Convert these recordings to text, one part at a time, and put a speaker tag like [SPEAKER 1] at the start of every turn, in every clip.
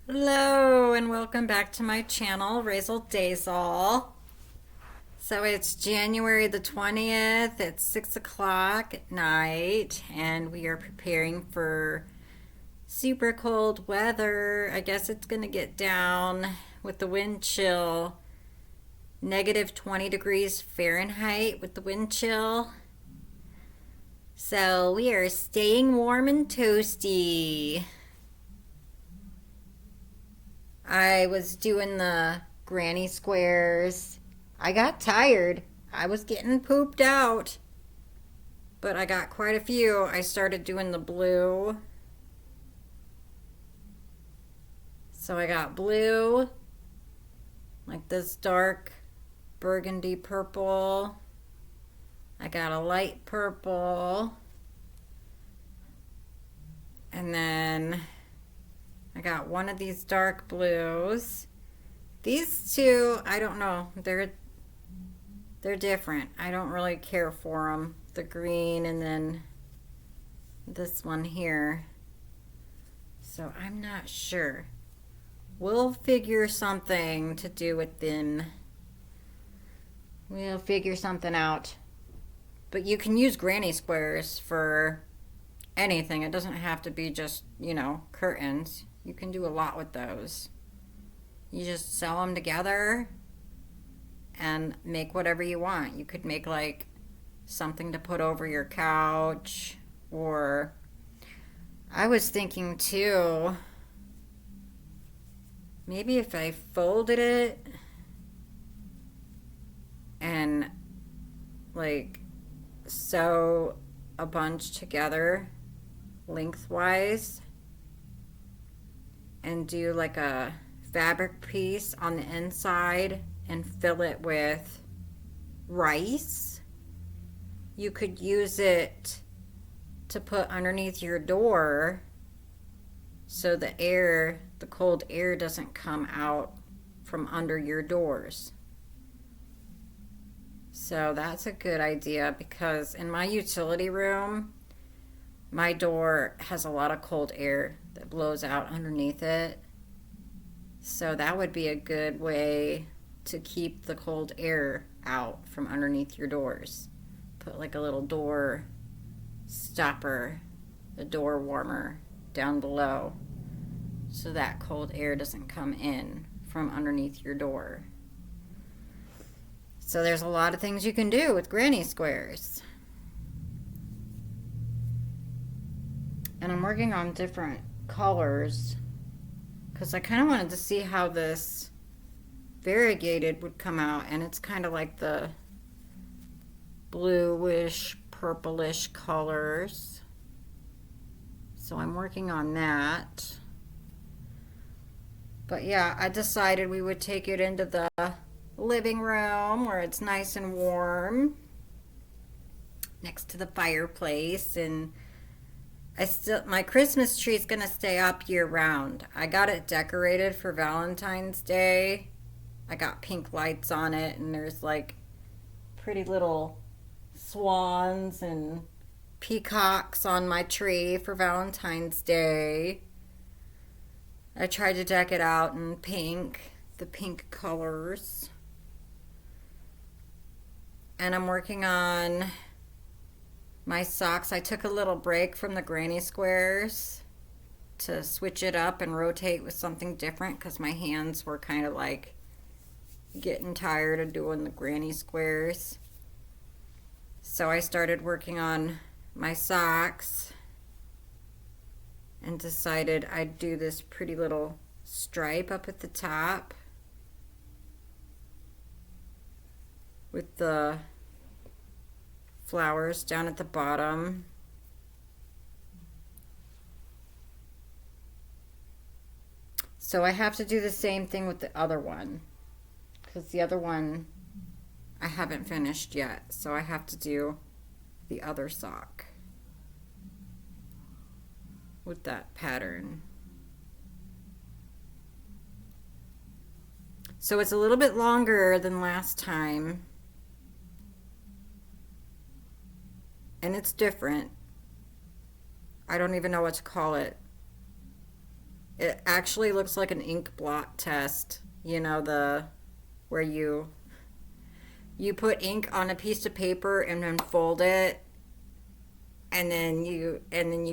[SPEAKER 1] Hello and welcome back to my channel, Razel Dazel. So it's January the 20th, it's 6 o'clock at night, and we are preparing for super cold weather. I guess it's gonna get down with the wind chill, negative 20 degrees Fahrenheit with the wind chill. So we are staying warm and toasty. I was doing the granny squares. I got tired. I was getting pooped out, but I got quite a few. I started doing the blue. So I got blue, like this dark burgundy purple. I got a light purple. And then I got one of these dark blues. These two, I don't know. They're different. I don't really care for them. The green and then this one here. So I'm not sure. We'll figure something to do with them. We'll figure something out. But you can use granny squares for anything. It doesn't have to be just, curtains. You can do a lot with those. You just sew them together and make whatever you want. You could make like something to put over your couch, or I was thinking too, maybe if I folded it and like sew a bunch together lengthwise and do like a fabric piece on the inside and fill it with rice. You could use it to put underneath your door so the cold air doesn't come out from under your doors. So that's a good idea, because in my utility room, my door has a lot of cold air that blows out underneath it. So that would be a good way to keep the cold air out from underneath your doors. Put like a little door stopper, a door warmer down below, so that cold air doesn't come in from underneath your door. So there's a lot of things you can do with granny squares. And I'm working on different colors because I kind of wanted to see how this variegated would come out, and it's kind of like the bluish, purplish colors. So I'm working on that. But yeah, I decided we would take it into the living room where it's nice and warm next to the fireplace, and my Christmas tree is going to stay up year round. I got it decorated for Valentine's Day. I got pink lights on it, and there's like pretty little swans and peacocks on my tree for Valentine's Day. I tried to deck it out in pink, the pink colors. And I'm working on my socks. I took a little break from the granny squares to switch it up and rotate with something different, because my hands were kind of like getting tired of doing the granny squares. So I started working on my socks and decided I'd do this pretty little stripe up at the top with the flowers down at the bottom. So I have to do the same thing with the other one, because the other one I haven't finished yet. So I have to do the other sock with that pattern. So it's a little bit longer than last time, and it's different. I don't even know what to call it. It actually looks like an ink blot test. You know, the where you put ink on a piece of paper and then fold it, and then you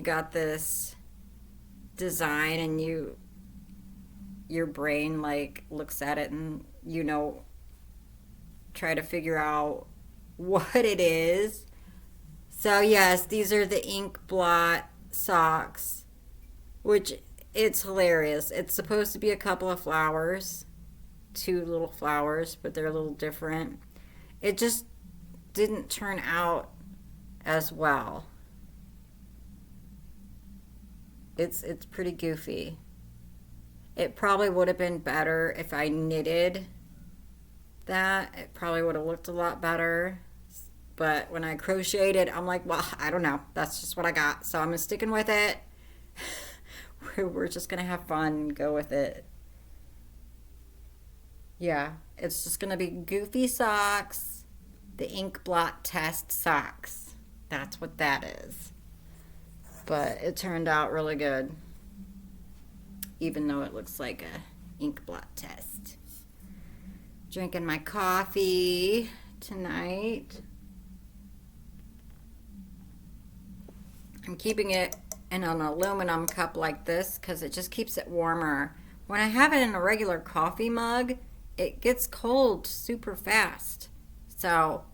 [SPEAKER 1] got this design, and your brain like looks at it and try to figure out what it is. So yes, these are the ink blot socks, which it's hilarious. It's supposed to be a couple of flowers, two little flowers, but they're a little different. It just didn't turn out as well. It's pretty goofy. It probably would have been better if I knitted that. It probably would have looked a lot better. But when I crocheted, I'm like, well, I don't know. That's just what I got. So I'm sticking with it. We're just going to have fun and go with it. Yeah, it's just going to be goofy socks. The ink blot test socks. That's what that is. But it turned out really good. Even though it looks like a ink blot test. Drinking my coffee tonight. I'm keeping it in an aluminum cup like this because it just keeps it warmer. When I have it in a regular coffee mug, it gets cold super fast. So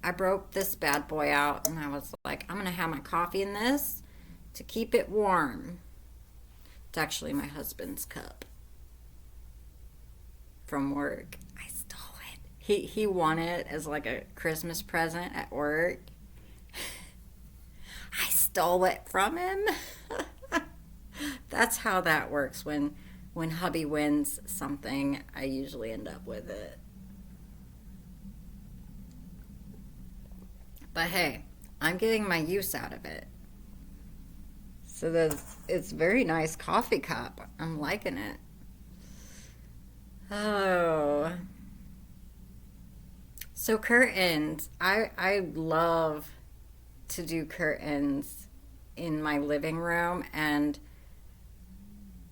[SPEAKER 1] I broke this bad boy out and I was like, I'm going to have my coffee in this to keep it warm. It's actually my husband's cup from work. I stole it. He won it as like a Christmas present at work. I stole it from him. That's how that works. When hubby wins something, I usually end up with it. But hey, I'm getting my use out of it. So it's a very nice coffee cup. I'm liking it. Oh. So curtains. I love to do curtains in my living room, and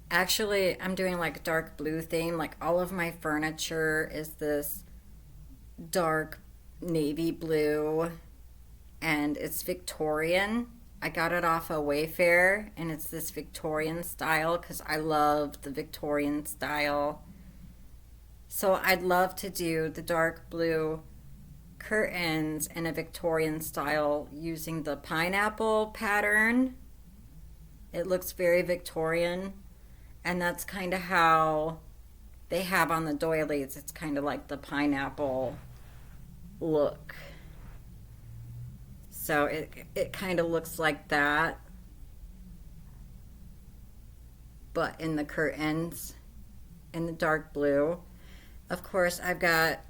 [SPEAKER 1] actually I'm doing like a dark blue theme. Like all of my furniture is this dark navy blue, and it's Victorian. I got it off of Wayfair, and it's this Victorian style because I love the Victorian style. So I'd love to do the dark blue curtains in a Victorian style using the pineapple pattern. It looks very Victorian, and that's kind of how they have on the doilies. It's kind of like the pineapple look. So it kind of looks like that, but in the curtains in the dark blue. Of course, I've got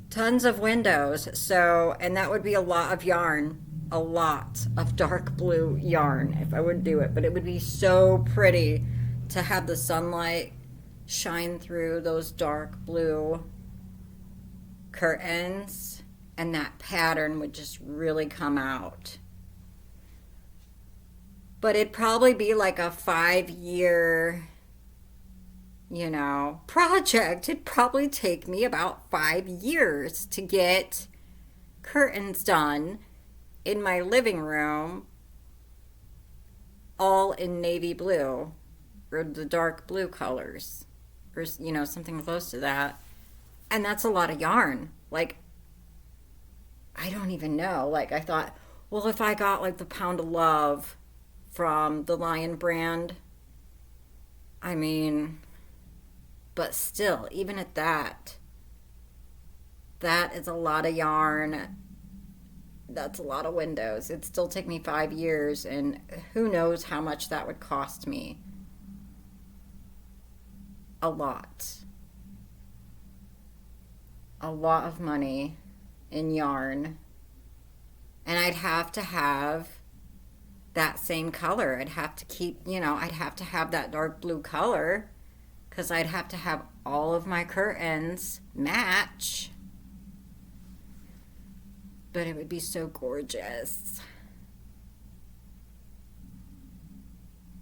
[SPEAKER 1] tons of windows, so, and that would be a lot of yarn, a lot of dark blue yarn if I would do it, but it would be so pretty to have the sunlight shine through those dark blue curtains, and that pattern would just really come out. But it'd probably be like a 5-year project. It'd probably take me about 5 years to get curtains done in my living room, all in navy blue or the dark blue colors, or something close to that. And that's a lot of yarn. Like, I don't even know. Like, I thought, well, if I got like the Pound of Love from the Lion brand, I mean, but still, even at that is a lot of yarn. That's a lot of windows. It'd still take me 5 years, and who knows how much that would cost me. A lot. A lot of money in yarn. And I'd have to have that same color. I'd have to keep, I'd have to have that dark blue color, because I'd have to have all of my curtains match. But it would be so gorgeous.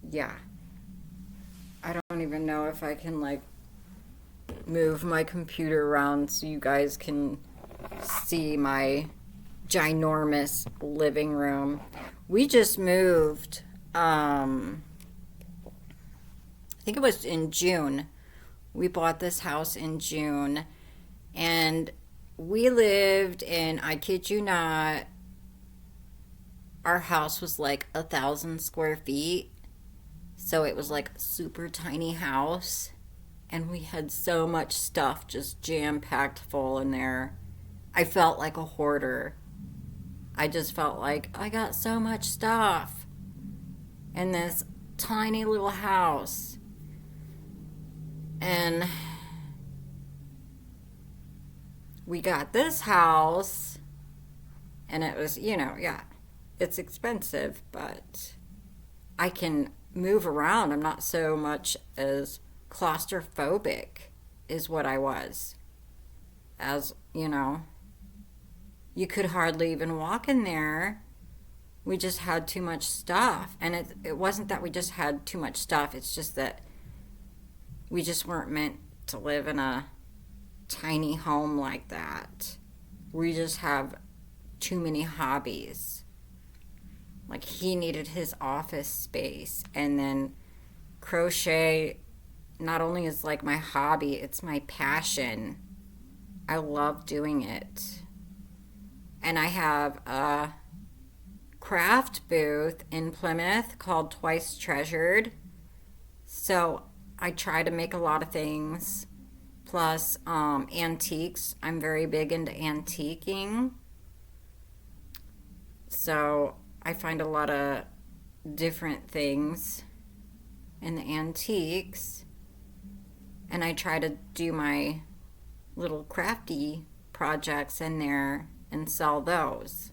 [SPEAKER 1] Yeah. I don't even know if I can like move my computer around so you guys can see my ginormous living room. We just moved, I think it was in June. We bought this house in June, and we lived in, I kid you not, our house was like 1,000 square feet. So it was like a super tiny house. And we had so much stuff just jam packed full in there. I felt like a hoarder. I just felt like I got so much stuff in this tiny little house. And we got this house, and it was, yeah, it's expensive, but I can move around. I'm not so much as claustrophobic is what I was. As, you could hardly even walk in there. We just had too much stuff. And it wasn't that we just had too much stuff. It's just that we just weren't meant to live in a tiny home like that. We just have too many hobbies. Like, he needed his office space. And then crochet not only is like my hobby, it's my passion. I love doing it. And I have a craft booth in Plymouth called Twice Treasured. So I try to make a lot of things. Plus antiques. I'm very big into antiquing. So I find a lot of different things in the antiques. And I try to do my little crafty projects in there and sell those.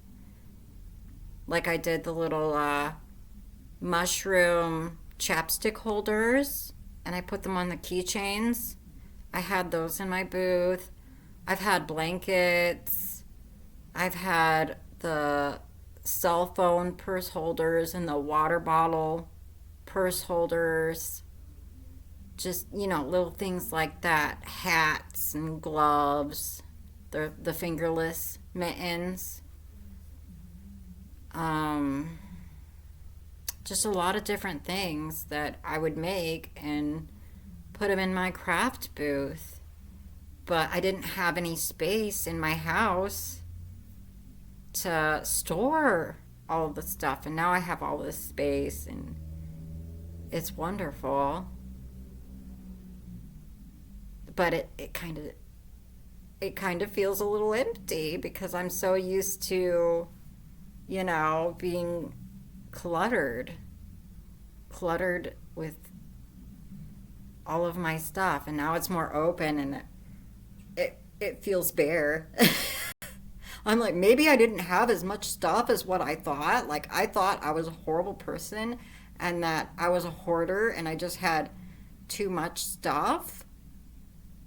[SPEAKER 1] Like I did the little mushroom chapstick holders, and I put them on the keychains. I had those in my booth. I've had blankets. I've had the cell phone purse holders and the water bottle purse holders. Just, little things like that. Hats and gloves. The fingerless mittens. Just a lot of different things that I would make and put them in my craft booth. But I didn't have any space in my house to store all the stuff. And now I have all this space, and it's wonderful. But it kind of feels a little empty because I'm so used to, being cluttered with all of my stuff, and now it's more open, and it feels bare. I'm like, maybe I didn't have as much stuff as what I thought. Like, I thought I was a horrible person and that I was a hoarder and I just had too much stuff.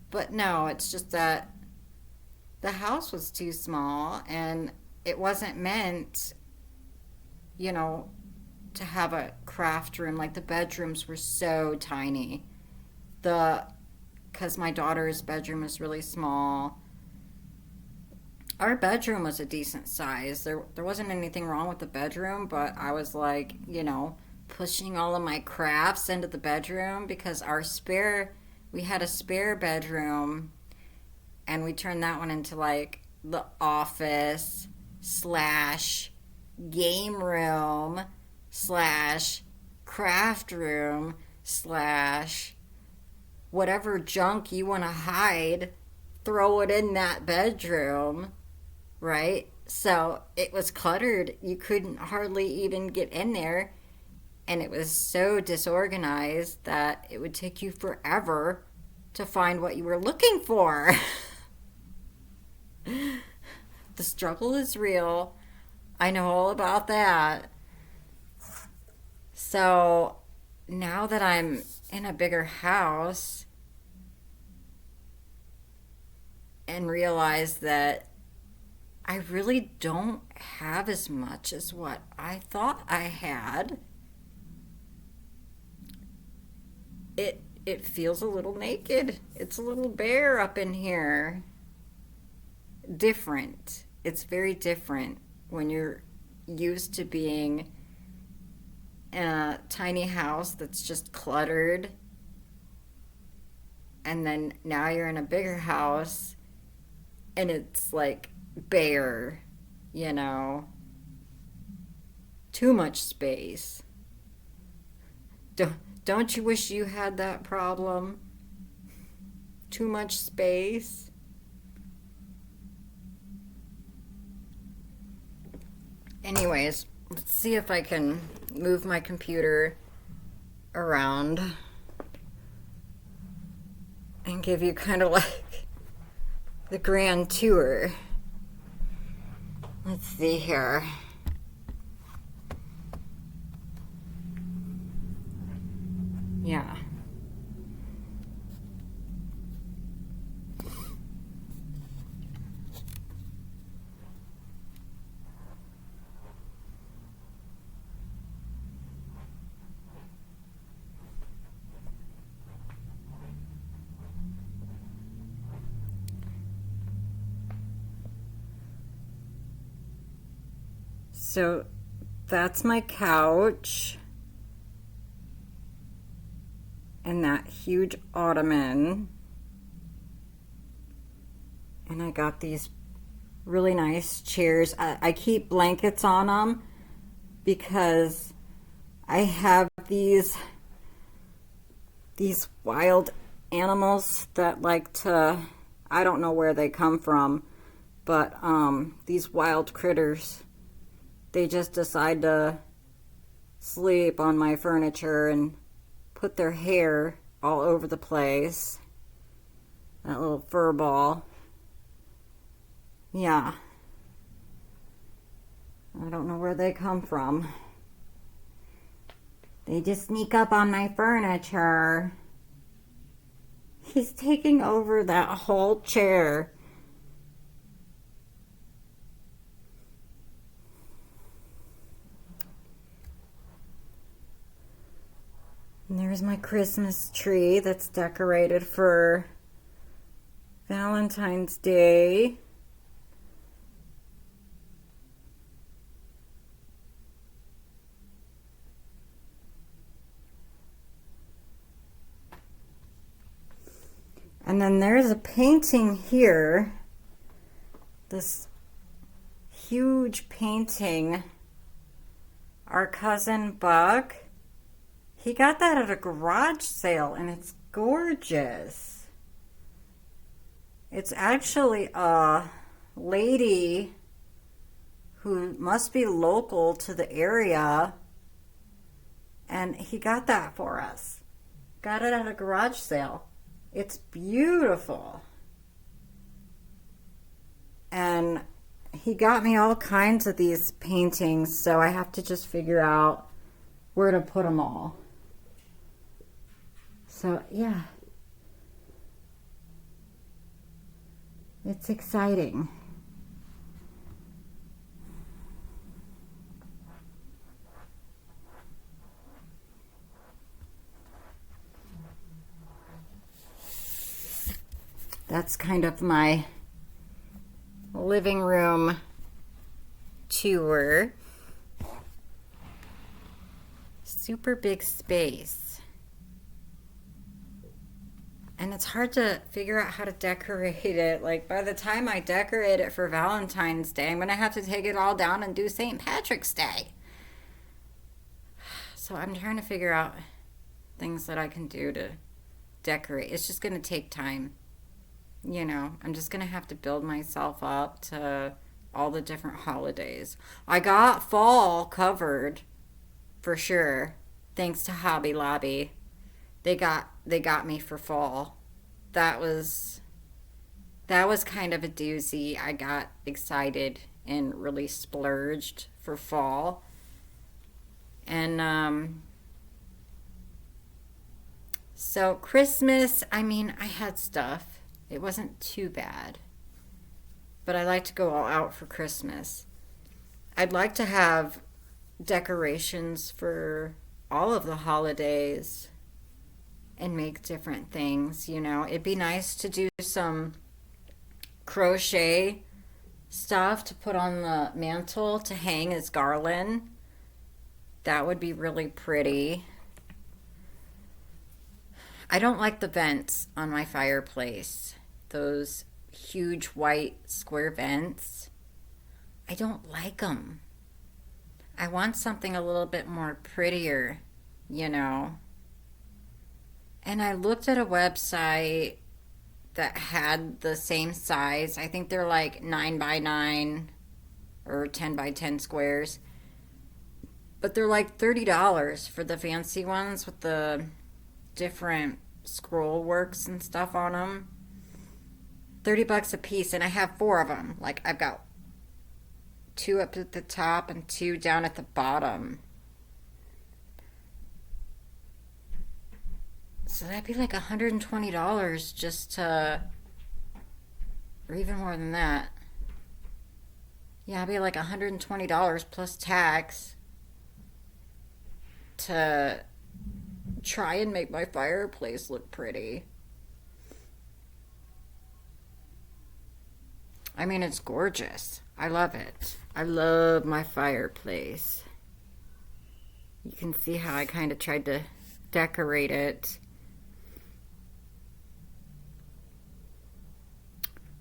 [SPEAKER 1] But no, it's just that the house was too small, and it wasn't meant, to have a craft room. Like, the bedrooms were so tiny. Because my daughter's bedroom is really small. Our bedroom was a decent size. There wasn't anything wrong with the bedroom, but I was like, pushing all of my crafts into the bedroom because we had a spare bedroom, and we turned that one into like the office / game room / craft room / whatever junk you want to hide, throw it in that bedroom, right? So it was cluttered. You couldn't hardly even get in there. And it was so disorganized that it would take you forever to find what you were looking for. The struggle is real. I know all about that. So now that I'm in a bigger house and realize that I really don't have as much as what I thought I had, it feels a little naked. It's a little bare up in here. Different. It's very different when you're used to being in a tiny house that's just cluttered, and then now you're in a bigger house and it's like bare, you know, too much space. Don't you wish you had that problem? Too much space? Anyways, let's see if I can move my computer around and give you kind of like the grand tour. Let's see here. Yeah. So that's my couch and that huge ottoman. And I got these really nice chairs. I keep blankets on them because I have these wild animals that like to, I don't know where they come from, but these wild critters, they just decide to sleep on my furniture and put their hair all over the place. That little fur ball. Yeah. I don't know where they come from. They just sneak up on my furniture. He's taking over that whole chair. And there's my Christmas tree that's decorated for Valentine's Day. And then there's a painting here, this huge painting. Our cousin Buck, he got that at a garage sale and it's gorgeous. It's actually a lady who must be local to the area, and he got that for us. Got it at a garage sale. It's beautiful. And he got me all kinds of these paintings, so I have to just figure out where to put them all. So, yeah. It's exciting. That's kind of my living room tour. Super big space. And it's hard to figure out how to decorate it. Like, by the time I decorate it for Valentine's Day, I'm going to have to take it all down and do St. Patrick's Day. So I'm trying to figure out things that I can do to decorate. It's just going to take time. You know, I'm just going to have to build myself up to all the different holidays. I got fall covered for sure, thanks to Hobby Lobby. They got me for fall. That was kind of a doozy. I got excited and really splurged for fall. And so Christmas, I mean, I had stuff. It wasn't too bad. But I like to go all out for Christmas. I'd like to have decorations for all of the holidays and make different things, you know. It'd be nice to do some crochet stuff to put on the mantle to hang as garland. That would be really pretty. I don't like the vents on my fireplace. Those huge white square vents. I don't like them. I want something a little bit more prettier, you know. And I looked at a website that had the same size. I think they're like 9 by 9 or 10 by 10 squares. But they're like $30 for the fancy ones with the different scroll works and stuff on them. 30 bucks a piece, and I have 4 of them. Like, I've got 2 up at the top and 2 down at the bottom. So that'd be like $120 just to, or even more than that. Yeah, it'd be like $120 plus tax to try and make my fireplace look pretty. I mean, it's gorgeous. I love it. I love my fireplace. You can see how I kind of tried to decorate it.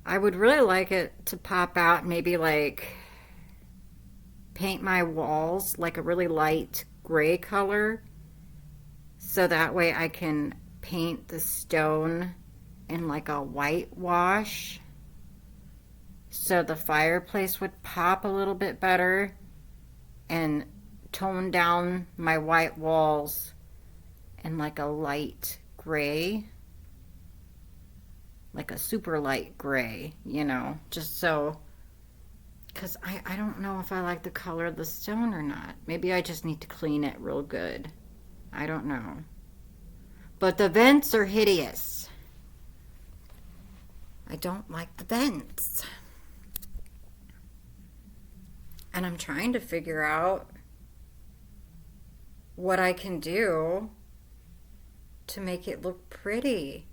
[SPEAKER 1] I would really like it to pop out, maybe like paint my walls like a really light gray color, so that way I can paint the stone in like a whitewash, so the fireplace would pop a little bit better, and tone down my white walls in like a light gray, like a super light gray, you know, just so, because I don't know if I like the color of the stone or not. Maybe I just need to clean it real good. I don't know. But the vents are hideous. I don't like the vents. And I'm trying to figure out what I can do to make it look pretty.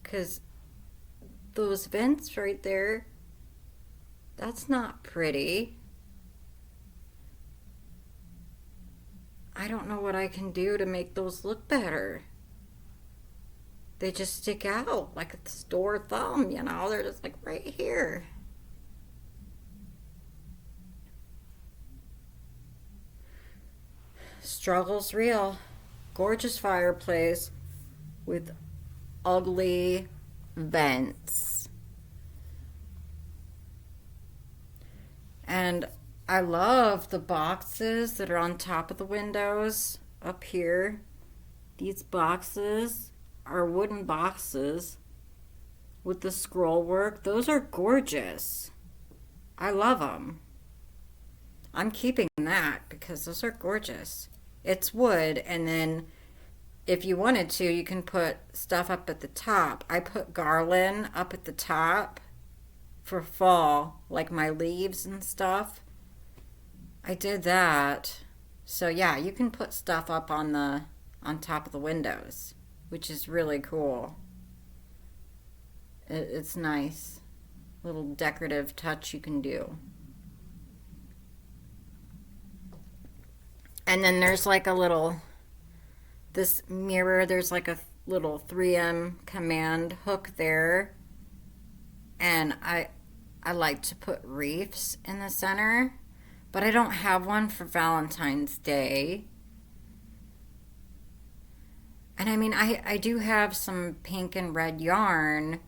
[SPEAKER 1] Because those vents right there, that's not pretty. I don't know what I can do to make those look better. They just stick out like a store thumb, you know? They're just like right here. Struggle's real. Gorgeous fireplace with ugly vents. And I love the boxes that are on top of the windows up here. These boxes are wooden boxes with the scroll work. Those are gorgeous. I love them. I'm keeping that because those are gorgeous. It's wood, and then if you wanted to, you can put stuff up at the top. I put garland up at the top for fall, like my leaves and stuff. I did that. So yeah, you can put stuff up on top of the windows, which is really cool. It's nice. Little decorative touch you can do. And then there's like a little, this mirror, there's like a little 3M command hook there. And I like to put wreaths in the center, but I don't have one for Valentine's Day. And I mean, I do have some pink and red yarn.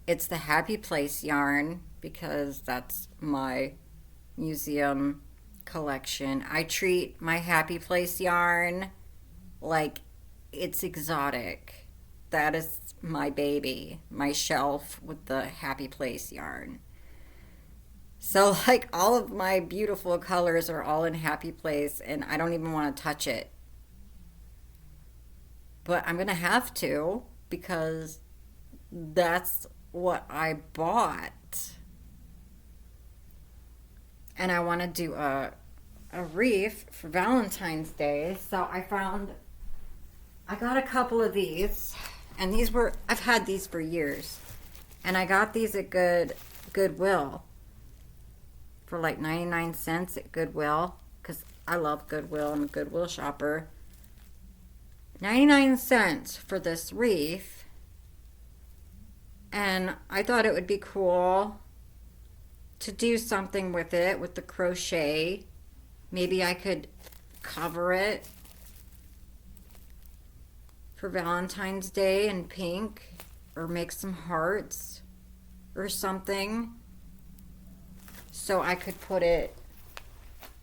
[SPEAKER 1] It's the Happy Place yarn because that's my museum collection. I treat my Happy Place yarn like it's exotic. That is my baby, my shelf with the Happy Place yarn. So like all of my beautiful colors are all in Happy Place, and I don't even want to touch it. But I'm gonna have to because that's what I bought. And I want to do a wreath for Valentine's Day. So I I got a couple of these, and I've had these for years, and I got these at Goodwill for like 99 cents at Goodwill, because I love Goodwill. I'm a Goodwill shopper. 99 cents for this wreath, and I thought it would be cool to do something with it, with the crochet. Maybe I could cover it for Valentine's Day in pink, or make some hearts or something, so I could put it,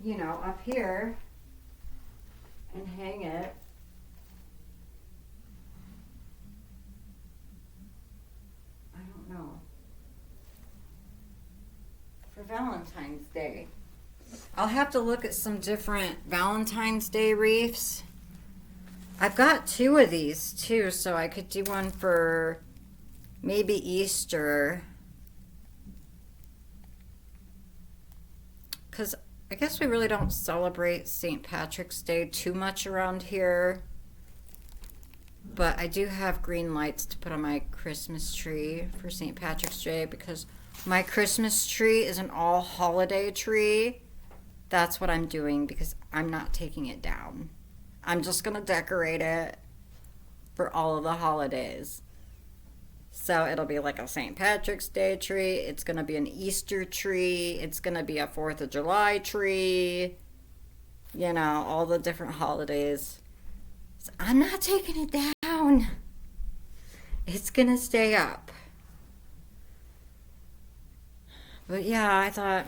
[SPEAKER 1] up here and hang it. I don't know. For Valentine's Day. I'll have to look at some different Valentine's Day wreaths. I've got two of these too, so I could do one for maybe Easter. Because I guess we really don't celebrate St. Patrick's Day too much around here. But I do have green lights to put on my Christmas tree for St. Patrick's Day, because my Christmas tree is an all holiday tree. That's what I'm doing, because I'm not taking it down. I'm just going to decorate it for all of the holidays. So it'll be like a St. Patrick's Day tree. It's going to be an Easter tree. It's going to be a 4th of July tree. All the different holidays. So I'm not taking it down. It's going to stay up. But yeah, I thought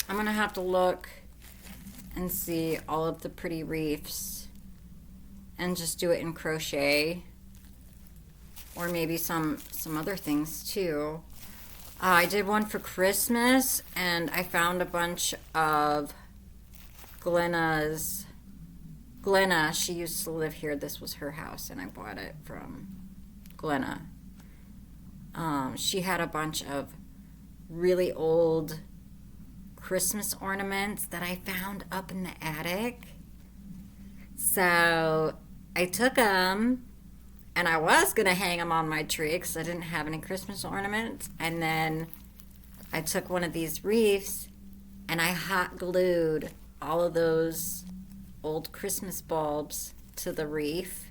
[SPEAKER 1] I'm going to have to look and see all of the pretty wreaths and just do it in crochet, or maybe some other things too. I did one for Christmas, and I found a bunch of Glenna, she used to live here. This was her house, and I bought it from Glenna. She had a bunch of really old Christmas ornaments that I found up in the attic. So I took them, and I was going to hang them on my tree because I didn't have any Christmas ornaments. And then I took one of these wreaths, and I hot glued all of those old Christmas bulbs to the wreath.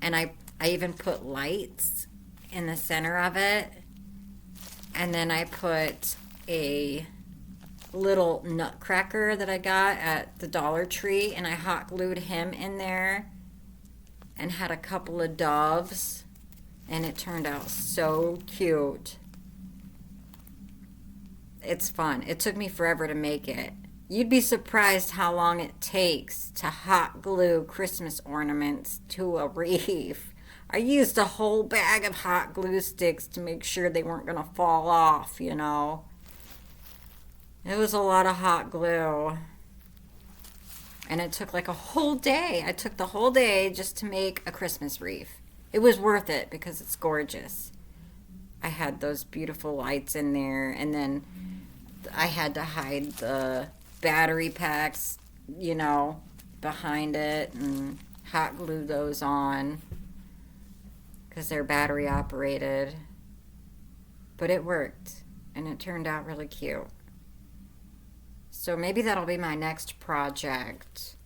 [SPEAKER 1] And I even put lights in the center of it. And then I put a little nutcracker that I got at the Dollar Tree, and I hot glued him in there, and had a couple of doves, and it turned out so cute. It's fun. It took me forever to make it. You'd be surprised how long it takes to hot glue Christmas ornaments to a wreath. I used a whole bag of hot glue sticks to make sure they weren't going to fall off, It was a lot of hot glue. And it took like a whole day. I took the whole day just to make a Christmas wreath. It was worth it because it's gorgeous. I had those beautiful lights in there, and then I had to hide the battery packs, behind it, and hot glue those on because they're battery operated. But it worked, and it turned out really cute. So maybe that'll be my next project.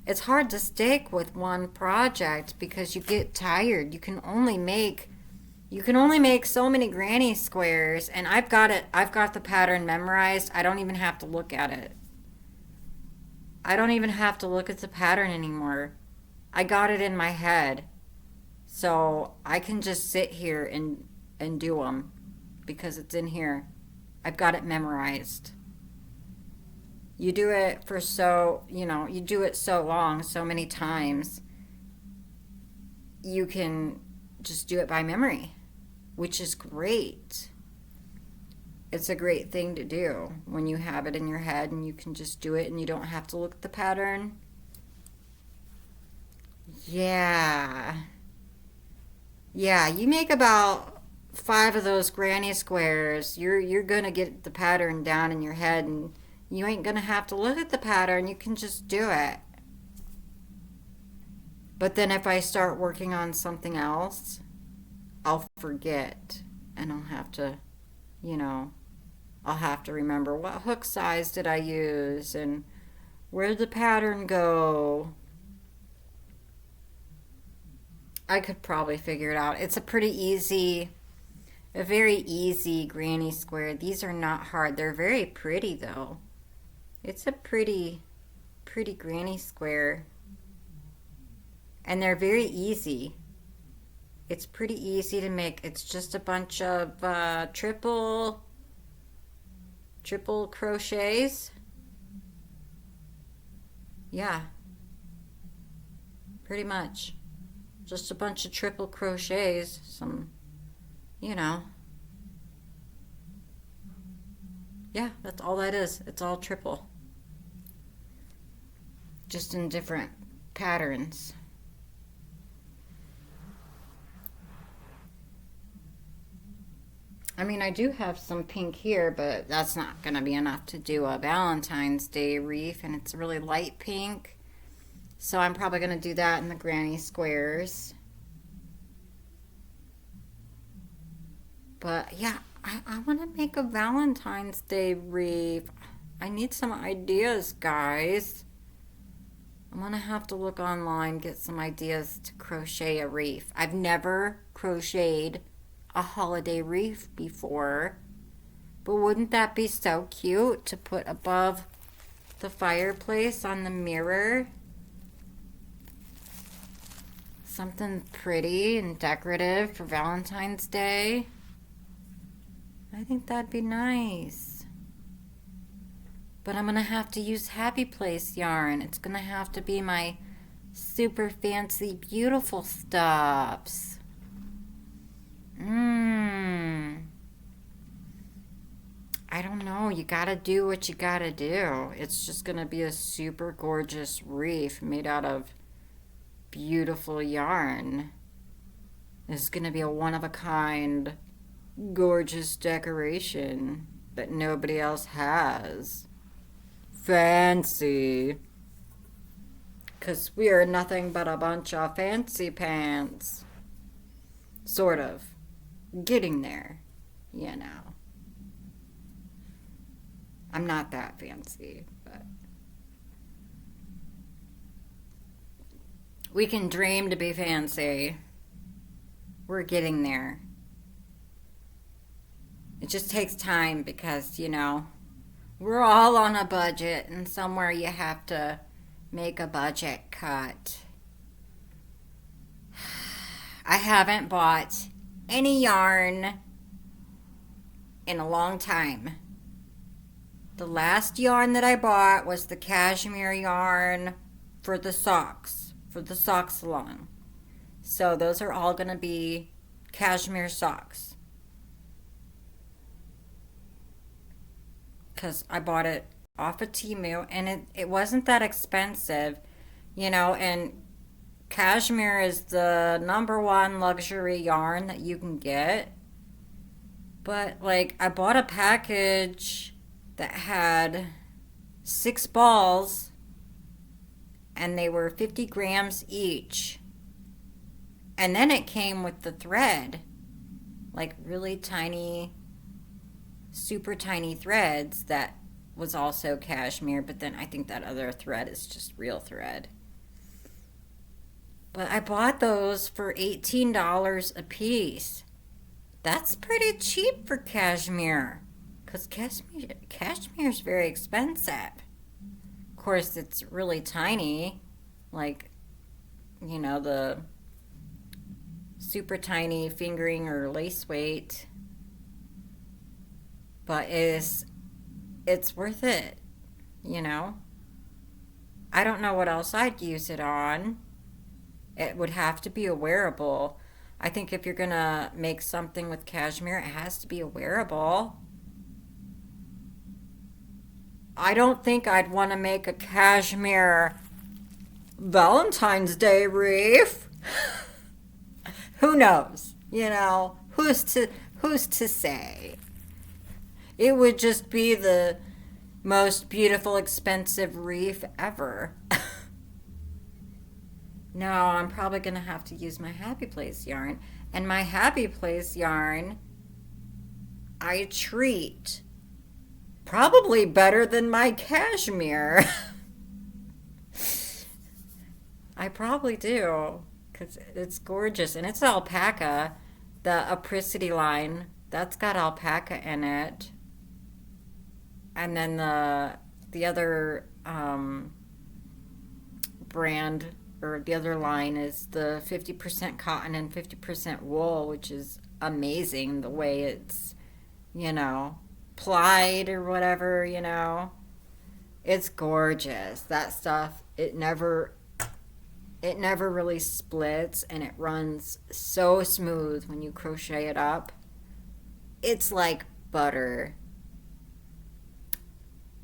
[SPEAKER 1] It's hard to stick with one project because you get tired. You can only make so many granny squares, and I've got the pattern memorized. I don't even have to look at it. I don't even have to look at the pattern anymore. I got it in my head. So I can just sit here and do them because it's in here. I've got it memorized. You do it you do it so long, so many times, you can just do it by memory, which is great. It's a great thing to do when you have it in your head and you can just do it and you don't have to look at the pattern. Yeah, you make about 5 of those granny squares, you're gonna get the pattern down in your head, and You ain't gonna have to look at the pattern. You can just do it. But then if I start working on something else, I'll forget and I'll have to, you know, I'll have to remember what hook size did I use and where did the pattern go. I could probably figure it out. It's a very easy granny square. These are not hard. They're very pretty though. It's a pretty granny square. And they're very easy. It's pretty easy to make. It's just a bunch of triple crochets. Yeah, pretty much. Just a bunch of triple crochets. Some, you know. Yeah, that's all that is. It's all triple. Just in different patterns. I mean, I do have some pink here, but that's not going to be enough to do a Valentine's Day wreath, and it's really light pink. So I'm probably going to do that in the granny squares. But yeah, I want to make a Valentine's Day wreath. I need some ideas, guys. I'm going to have to look online, get some ideas to crochet a wreath. I've never crocheted a holiday wreath before, but wouldn't that be so cute to put above the fireplace on the mirror? Something pretty and decorative for Valentine's Day. I think that'd be nice. But I'm gonna have to use Happy Place yarn. It's gonna have to be my super fancy beautiful stuffs. I don't know. You gotta do what you gotta do. It's just gonna be a super gorgeous wreath made out of beautiful yarn. It's gonna be a one-of-a-kind, gorgeous decoration that nobody else has. Fancy. 'Cause we are nothing but a bunch of fancy pants. Sort of. Getting there, you know. I'm not that fancy, but we can dream to be fancy. We're getting there. It just takes time because, you know, we're all on a budget, and somewhere you have to make a budget cut. I haven't bought any yarn in a long time. The last yarn that I bought was the cashmere yarn for the sock salon. So those are all going to be cashmere socks. Because I bought it off of Temu, and it wasn't that expensive, you know, and cashmere is the #1 luxury yarn that you can get. But, like, I bought a package that had 6 balls, and they were 50 grams each. And then it came with the thread, like really tiny, super tiny threads that was also cashmere, but then I think that other thread is just real thread. But I bought those for $18 a piece. That's pretty cheap for cashmere, because cashmere is very expensive. Of course, it's really tiny, like, you know, the super tiny fingering or lace weight. But it's worth it, you know. I don't know what else I'd use it on. It would have to be a wearable. I think if you're gonna make something with cashmere, it has to be a wearable. I don't think I'd want to make a cashmere Valentine's Day wreath. Who knows? You know, who's to say? It would just be the most beautiful, expensive reef ever. No, I'm probably going to have to use my Happy Place yarn. And my Happy Place yarn, I treat probably better than my cashmere. I probably do, because it's gorgeous. And it's alpaca. The Apricity line, that's got alpaca in it. And then the other brand, or the other line, is the 50% cotton and 50% wool, which is amazing the way it's, plied or whatever, It's gorgeous. That stuff, it never really splits, and it runs so smooth when you crochet it up. It's like butter.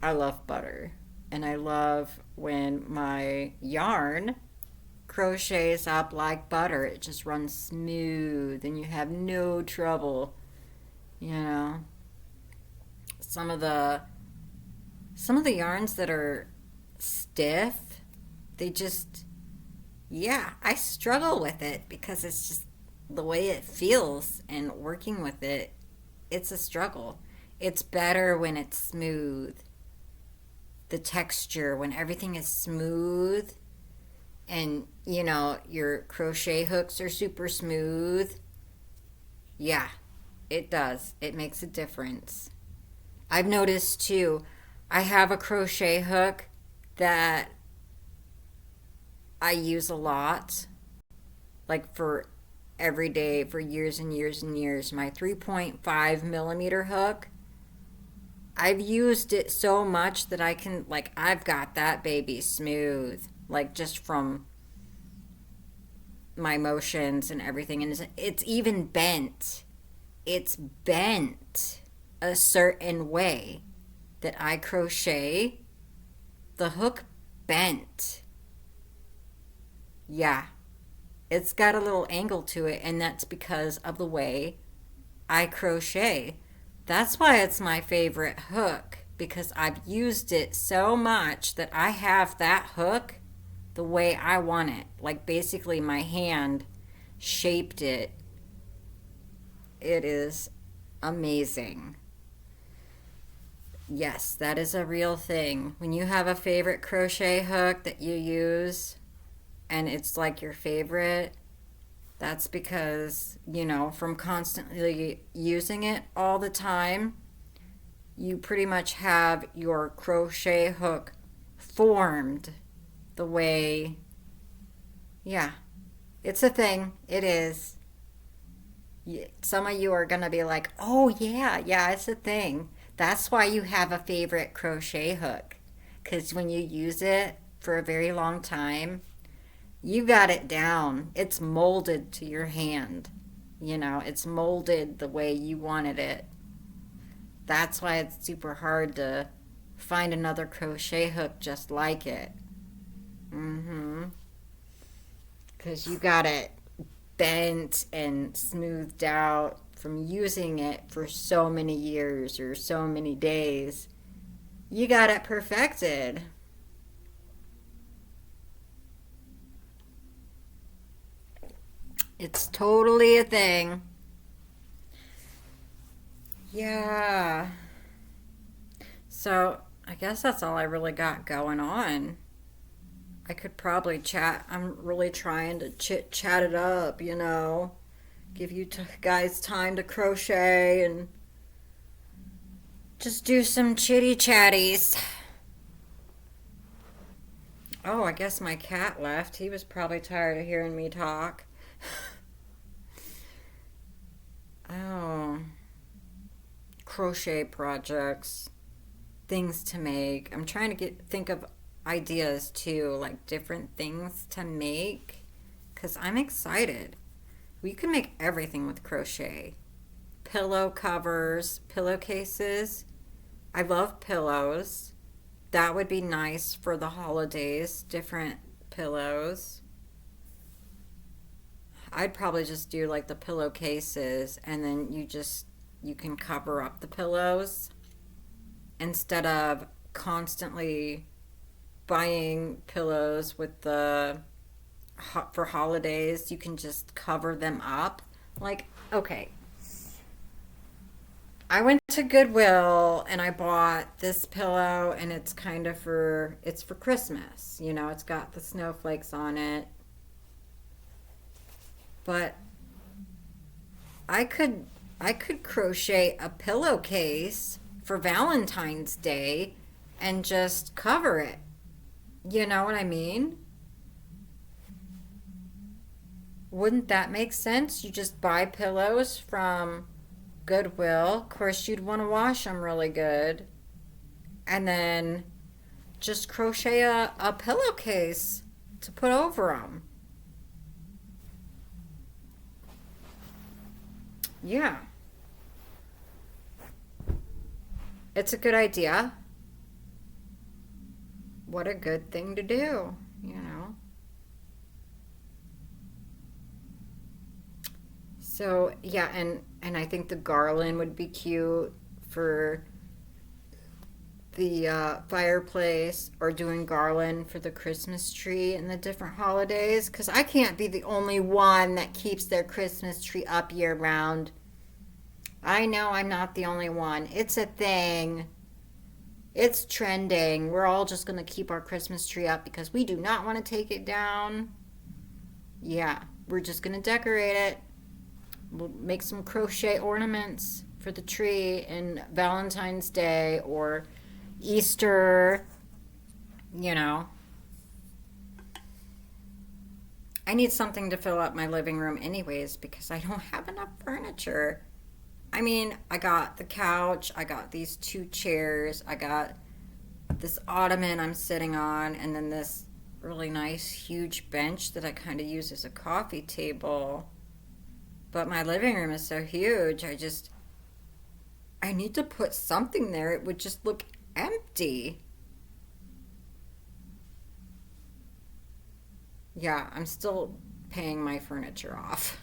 [SPEAKER 1] I love butter. And I love when my yarn crochets up like butter. It just runs smooth and you have no trouble. You know. Some of the yarns that are stiff, they just, yeah, I struggle with it because it's just the way it feels, and working with it, it's a struggle. It's better when it's smooth. The texture, when everything is smooth, and your crochet hooks are super smooth. Yeah, it does. It makes a difference. I've noticed too, I have a crochet hook that I use a lot, like for every day, for years and years and years. My 3.5 millimeter hook, I've used it so much that I can, like, I've got that baby smooth, like, just from my motions and everything. And it's even bent. It's bent a certain way that I crochet. The hook bent. Yeah. It's got a little angle to it, and that's because of the way I crochet. That's why it's my favorite hook, because I've used it so much that I have that hook the way I want it. Like, basically my hand shaped it. It is amazing. Yes, that is a real thing. When you have a favorite crochet hook that you use and it's like your favorite, that's because, from constantly using it all the time, you pretty much have your crochet hook formed the way, yeah, it's a thing. It is. Some of you are going to be like, oh, yeah, it's a thing. That's why you have a favorite crochet hook. Because when you use it for a very long time, you got it down. It's molded to your hand. It's molded the way you wanted it. That's why it's super hard to find another crochet hook just like it. Because you got it bent and smoothed out from using it for so many years or so many days. You got it perfected. It's totally a thing. Yeah. So, I guess that's all I really got going on. I could probably chat. I'm really trying to chat it up, give you guys time to crochet and just do some chitty chatties. Oh, I guess my cat left. He was probably tired of hearing me talk. Oh, crochet projects, things to make. I'm trying to think of ideas too, like different things to make, because I'm excited. We can make everything with crochet. Pillow covers, pillowcases. I love pillows. That would be nice for the holidays, different pillows. I'd probably just do like the pillowcases, and then you can cover up the pillows instead of constantly buying pillows with the for holidays. You can just cover them up. Like, okay, I went to Goodwill and I bought this pillow, and it's kind of it's for Christmas. You know, it's got the snowflakes on it. But I could I could crochet a pillowcase for Valentine's Day and just cover it. You know what I mean? Wouldn't that make sense? You just buy pillows from Goodwill. Of course, you'd want to wash them really good. And then just crochet a pillowcase to put over them. Yeah, it's a good idea. What a good thing to do, you know? So, yeah, and I think the garland would be cute for the fireplace, or doing garland for the Christmas tree and the different holidays, because I can't be the only one that keeps their Christmas tree up year round. I know I'm not the only one. It's a thing. It's trending. We're all just going to keep our Christmas tree up because we do not want to take it down. Yeah, we're just going to decorate it. We'll make some crochet ornaments for the tree in Valentine's Day or Easter, you know. I need something to fill up my living room anyways because I don't have enough furniture. I mean, I got the couch, I got these two chairs, I got this ottoman I'm sitting on, and then this really nice huge bench that I kind of use as a coffee table. But my living room is so huge, I need to put something there. It would just look empty. Yeah, I'm still paying my furniture off.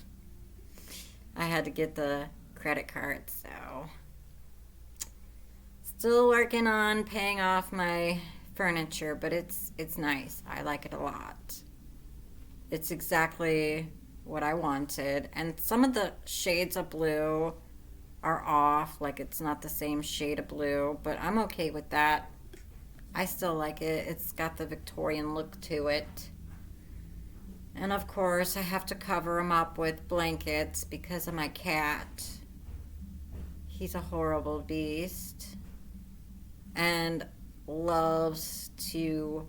[SPEAKER 1] I had to get the credit card, so still working on paying off my furniture, but it's nice. I like it a lot. It's exactly what I wanted, and some of the shades of blue are off, like it's not the same shade of blue, but I'm okay with that. I still like it. It's got the Victorian look to it. And of course, I have to cover him up with blankets because of my cat. He's a horrible beast and loves to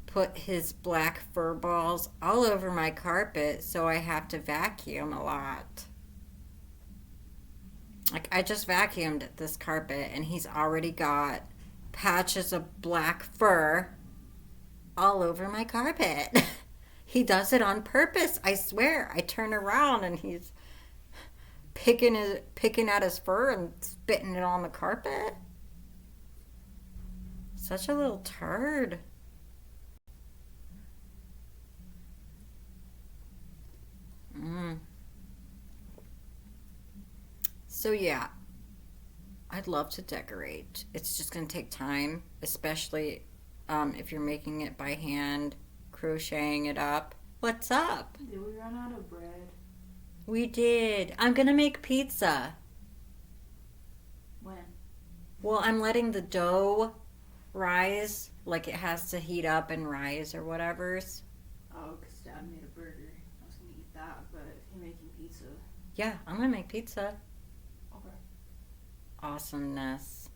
[SPEAKER 1] put his black fur balls all over my carpet, so I have to vacuum a lot. Like, I just vacuumed this carpet and he's already got patches of black fur all over my carpet. He does it on purpose, I swear. I turn around and he's picking at his fur and spitting it on the carpet. Such a little turd. Mm. So yeah, I'd love to decorate. It's just going to take time, especially if you're making it by hand, crocheting it up. What's up?
[SPEAKER 2] Did we run out of bread?
[SPEAKER 1] We did. I'm going to make pizza.
[SPEAKER 2] When?
[SPEAKER 1] Well, I'm letting the dough rise, like it has to heat up and rise or whatever's.
[SPEAKER 2] Oh, because Dad made a burger. I was going to eat that, but if you're making pizza.
[SPEAKER 1] Yeah, I'm going to make pizza.
[SPEAKER 2] Okay.
[SPEAKER 1] Awesomeness.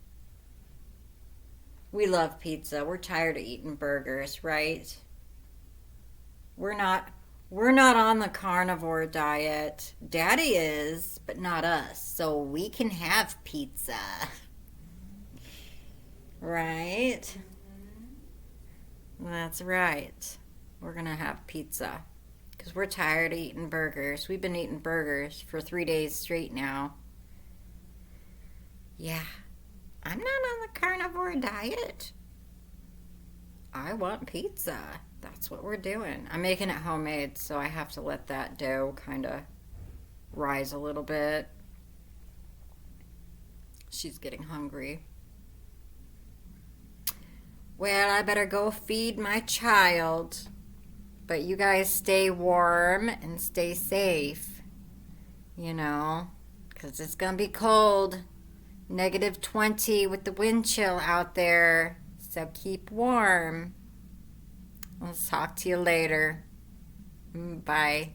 [SPEAKER 1] We love pizza. We're tired of eating burgers, right? We're not on the carnivore diet. Daddy is, but not us. So we can have pizza. Right? That's right. We're going to have pizza. Because we're tired of eating burgers. We've been eating burgers for 3 days straight now. Yeah. I'm not on the carnivore diet. I want pizza. That's what we're doing. I'm making it homemade, so I have to let that dough kind of rise a little bit. She's getting hungry. Well, I better go feed my child. But you guys stay warm and stay safe, you know, because it's going to be cold. -20 with the wind chill out there. So keep warm. I'll talk to you later. Bye.